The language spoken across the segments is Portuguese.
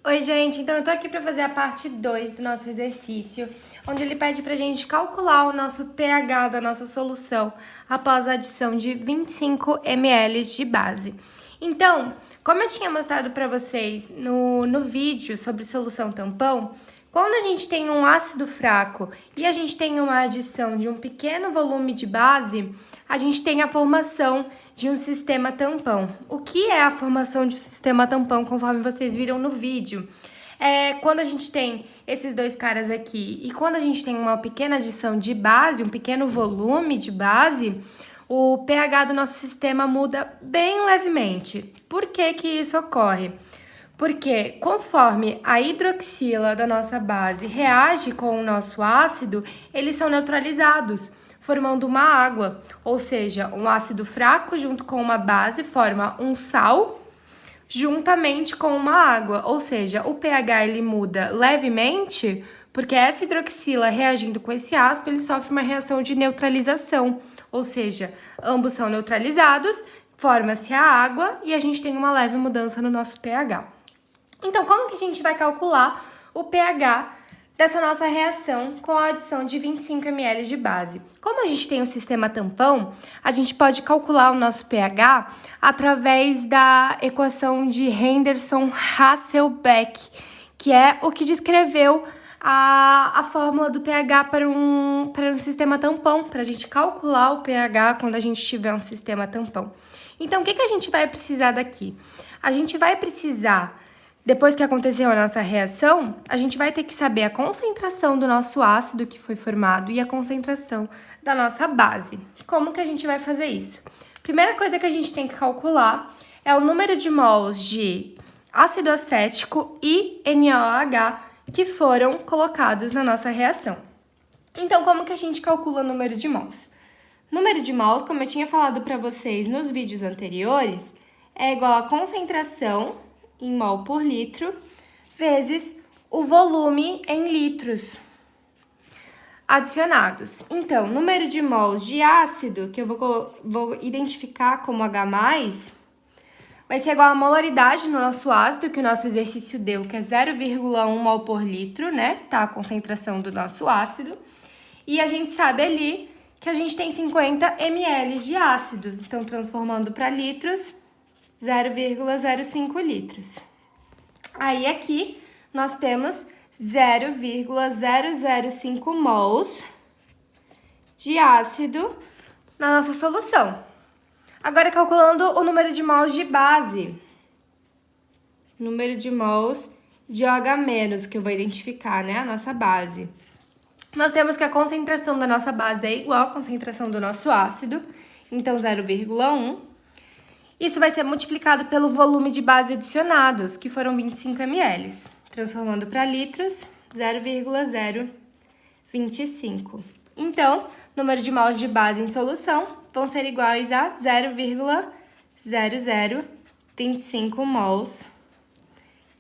Oi, gente, então eu tô aqui pra fazer a parte 2 do nosso exercício, onde ele pede pra gente calcular o nosso pH da nossa solução após a adição de 25 ml de base. Então, como eu tinha mostrado pra vocês no vídeo sobre solução tampão, quando a gente tem um ácido fraco e a gente tem uma adição de um pequeno volume de base, a gente tem a formação de um sistema tampão. O que é a formação de um sistema tampão, conforme vocês viram no vídeo? É quando a gente tem esses dois caras aqui e quando a gente tem uma pequena adição de base, um pequeno volume de base, o pH do nosso sistema muda bem levemente. Por que que isso ocorre? Porque conforme a hidroxila da nossa base reage com o nosso ácido, eles são neutralizados, formando uma água, ou seja, um ácido fraco junto com uma base forma um sal juntamente com uma água, ou seja, o pH ele muda levemente, porque essa hidroxila reagindo com esse ácido, ele sofre uma reação de neutralização, ou seja, ambos são neutralizados, forma-se a água e a gente tem uma leve mudança no nosso pH. Então, como que a gente vai calcular o pH dessa nossa reação com a adição de 25 ml de base? Como a gente tem um sistema tampão, a gente pode calcular o nosso pH através da equação de Henderson-Hasselbalch, que é o que descreveu a fórmula do pH para um sistema tampão, para a gente calcular o pH quando a gente tiver um sistema tampão. Então, o que a gente vai precisar daqui? A gente vai precisar, depois que aconteceu a nossa reação, a gente vai ter que saber a concentração do nosso ácido que foi formado e a concentração da nossa base. Como que a gente vai fazer isso? Primeira coisa que a gente tem que calcular é o número de mols de ácido acético e NaOH que foram colocados na nossa reação. Então, como que a gente calcula o número de mols? Número de mols, como eu tinha falado para vocês nos vídeos anteriores, é igual a concentração em mol por litro, vezes o volume em litros adicionados. Então, número de mols de ácido, que eu vou identificar como H+, vai ser igual a molaridade no nosso ácido, que o nosso exercício deu, que é 0,1 mol por litro, né? Tá a concentração do nosso ácido. E a gente sabe ali que a gente tem 50 ml de ácido. Então, transformando para litros, 0,05 litros. Aí, aqui, nós temos 0,005 mols de ácido na nossa solução. Agora, calculando o número de mols de base. Número de mols de OH-, que eu vou identificar, né? A nossa base. Nós temos que a concentração da nossa base é igual à concentração do nosso ácido. Então, 0,1. Isso vai ser multiplicado pelo volume de base adicionados, que foram 25 ml. Transformando para litros, 0,025. Então, número de mols de base em solução vão ser iguais a 0,0025 mols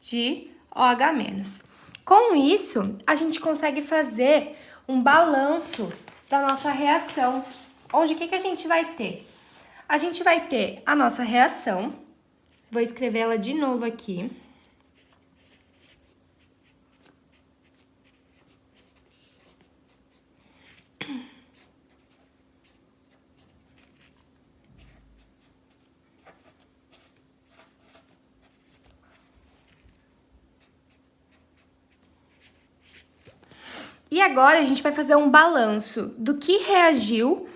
de OH-. Com isso, a gente consegue fazer um balanço da nossa reação, onde o que a gente vai ter? A gente vai ter a nossa reação, vou escrever ela de novo aqui. E agora a gente vai fazer um balanço do que reagiu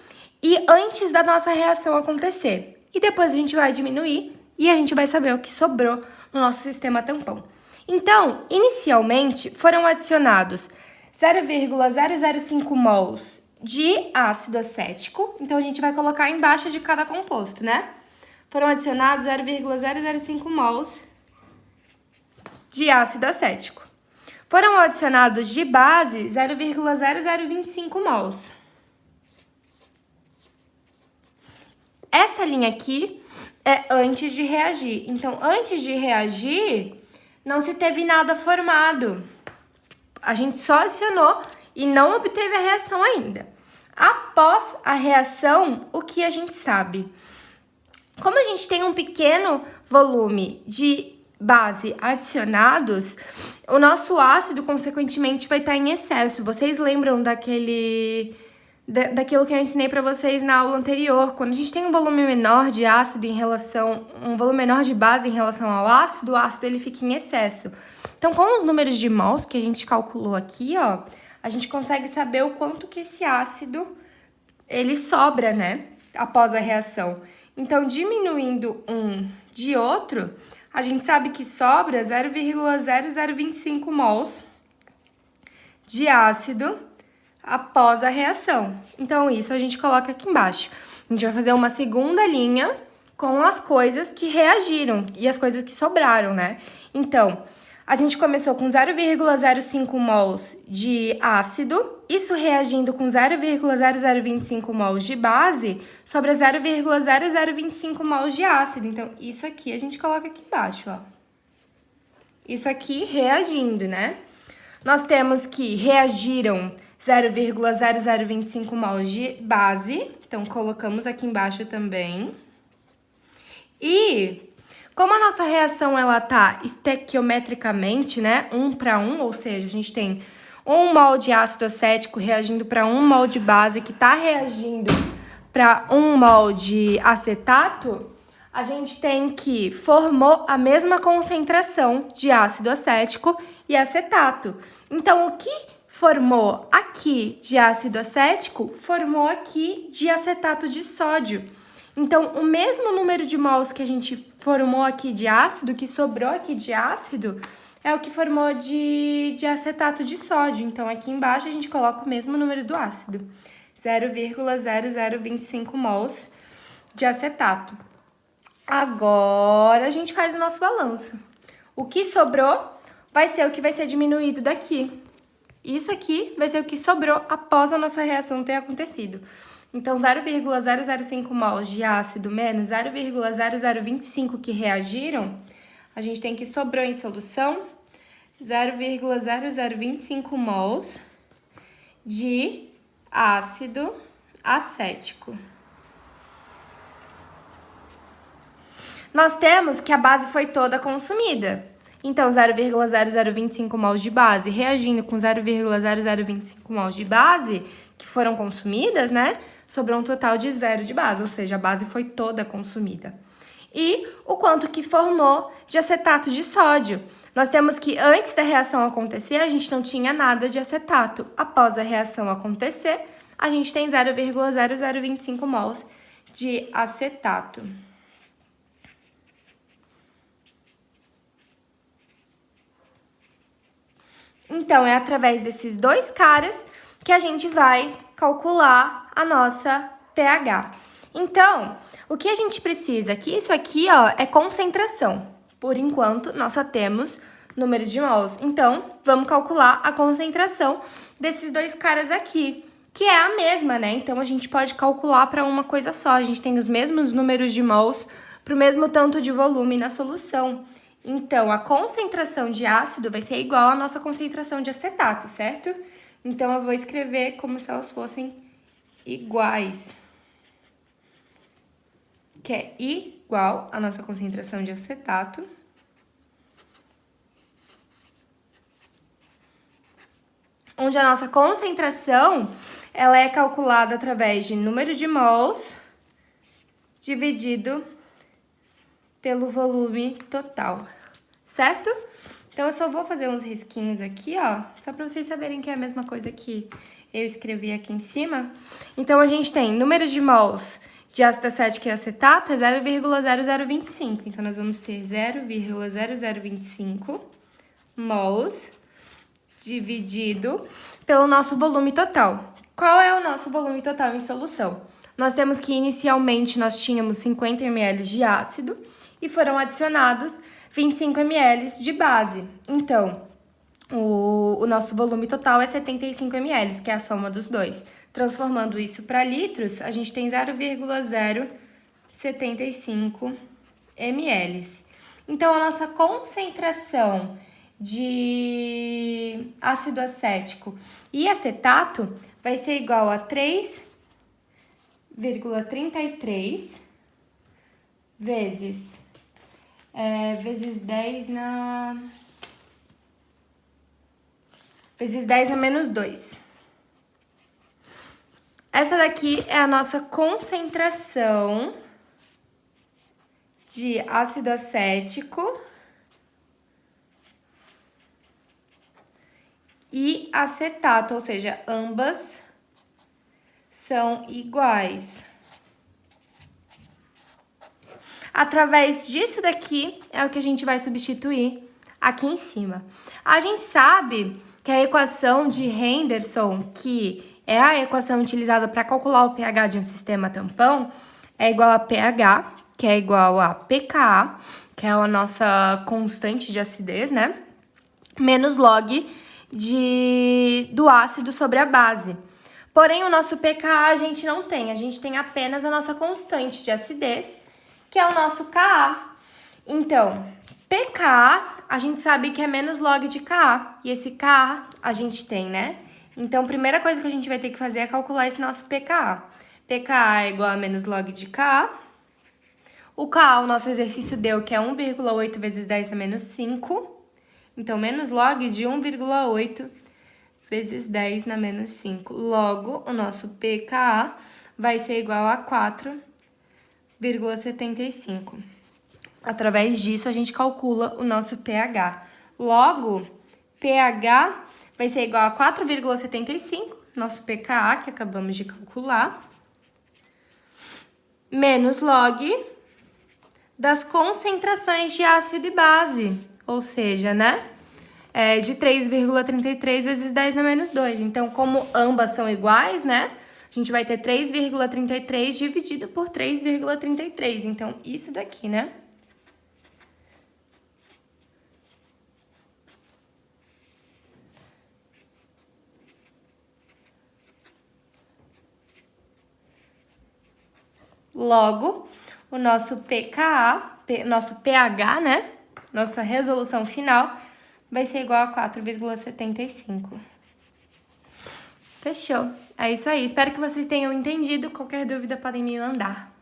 e antes da nossa reação acontecer. E depois a gente vai diminuir e a gente vai saber o que sobrou no nosso sistema tampão. Então, inicialmente, foram adicionados 0,005 mols de ácido acético. Então, a gente vai colocar embaixo de cada composto, né? Foram adicionados 0,005 mols de ácido acético. Foram adicionados de base 0,0025 mols. Essa linha aqui é antes de reagir. Então, antes de reagir, não se teve nada formado. A gente só adicionou e não obteve a reação ainda. Após a reação, o que a gente sabe? Como a gente tem um pequeno volume de base adicionados, o nosso ácido, consequentemente, vai estar em excesso. Vocês lembram daquilo que eu ensinei para vocês na aula anterior? Quando a gente tem um volume menor de ácido um volume menor de base em relação ao ácido, o ácido ele fica em excesso. Então, com os números de mols que a gente calculou aqui, ó, a gente consegue saber o quanto que esse ácido ele sobra, né, após a reação. Então, diminuindo um de outro, a gente sabe que sobra 0,0025 mols de ácido após a reação. Então, isso a gente coloca aqui embaixo. A gente vai fazer uma segunda linha com as coisas que reagiram e as coisas que sobraram, né? Então, a gente começou com 0,05 mols de ácido, isso reagindo com 0,0025 mols de base, sobra 0,0025 mols de ácido. Então, isso aqui a gente coloca aqui embaixo, ó. Isso aqui reagindo, né? Nós temos que reagiram 0,0025 mols de base, então colocamos aqui embaixo também. E como a nossa reação ela tá estequiometricamente, né, 1 para 1, ou seja, a gente tem 1 mol de ácido acético reagindo para 1 mol de base, que tá reagindo para 1 mol de acetato, a gente tem que formou a mesma concentração de ácido acético e acetato. Então, o que formou aqui de ácido acético, formou aqui de acetato de sódio. Então, o mesmo número de mols que a gente formou aqui de ácido, que sobrou aqui de ácido, é o que formou de acetato de sódio. Então, aqui embaixo a gente coloca o mesmo número do ácido, 0,0025 mols de acetato. Agora, a gente faz o nosso balanço. O que sobrou vai ser o que vai ser diminuído daqui. Isso aqui vai ser o que sobrou após a nossa reação ter acontecido. Então, 0,005 mols de ácido menos 0,0025 que reagiram, a gente tem que sobrou em solução 0,0025 mols de ácido acético. Nós temos que a base foi toda consumida. Então, 0,0025 mols de base reagindo com 0,0025 mols de base que foram consumidas, né? Sobrou um total de 0 de base, ou seja, a base foi toda consumida. E o quanto que formou de acetato de sódio. Nós temos que antes da reação acontecer, a gente não tinha nada de acetato. Após a reação acontecer, a gente tem 0,0025 mols de acetato. Então, é através desses dois caras que a gente vai calcular a nossa pH. Então, o que a gente precisa aqui, isso aqui, ó, é concentração. Por enquanto, nós só temos número de mols. Então, vamos calcular a concentração desses dois caras aqui, que é a mesma, né? Então, a gente pode calcular para uma coisa só. A gente tem os mesmos números de mols para o mesmo tanto de volume na solução. Então, a concentração de ácido vai ser igual à nossa concentração de acetato, certo? Então, eu vou escrever como se elas fossem iguais. Que é igual à nossa concentração de acetato. Onde a nossa concentração, ela é calculada através de número de mols dividido pelo volume total, certo? Então, eu só vou fazer uns risquinhos aqui, ó, só para vocês saberem que é a mesma coisa que eu escrevi aqui em cima. Então, a gente tem número de mols de ácido acético e acetato é 0,0025. Então, nós vamos ter 0,0025 mols dividido pelo nosso volume total. Qual é o nosso volume total em solução? Nós temos que, inicialmente, nós tínhamos 50 ml de ácido e foram adicionados 25 ml de base. Então, o nosso volume total é 75 ml, que é a soma dos dois. Transformando isso para litros, a gente tem 0,075 ml. Então, a nossa concentração de ácido acético e acetato vai ser igual a 3,33 vezes vezes 10 na... vezes 10 na menos 2. Essa daqui é a nossa concentração de ácido acético e acetato, ou seja, ambas são iguais. Através disso daqui é o que a gente vai substituir aqui em cima. A gente sabe que a equação de Henderson, que é a equação utilizada para calcular o pH de um sistema tampão, é igual a pH, que é igual a pKa, que é a nossa constante de acidez, né? Menos log do ácido sobre a base. Porém, o nosso pKa a gente não tem, a gente tem apenas a nossa constante de acidez, que é o nosso Ka. Então, pKa, a gente sabe que é menos log de Ka, e esse Ka a gente tem, né? Então, a primeira coisa que a gente vai ter que fazer é calcular esse nosso pKa. pKa é igual a menos log de Ka. O Ka, o nosso exercício deu que é 1,8 vezes 10 na menos 5. Então, menos log de 1,8 vezes 10 na menos 5. Logo, o nosso pKa vai ser igual a 4,75. Através disso, a gente calcula o nosso pH. Logo, pH vai ser igual a 4,75, nosso pKa, que acabamos de calcular, menos log das concentrações de ácido e base, ou seja, né, de 3,33 vezes 10 na menos 2. Então, como ambas são iguais, né, a gente vai ter 3,33 dividido por 3,33. Então, isso daqui, né? Logo, o nosso pKa, nosso pH, né? Nossa resolução final vai ser igual a 4,75. Fechou. É isso aí. Espero que vocês tenham entendido. Qualquer dúvida podem me mandar.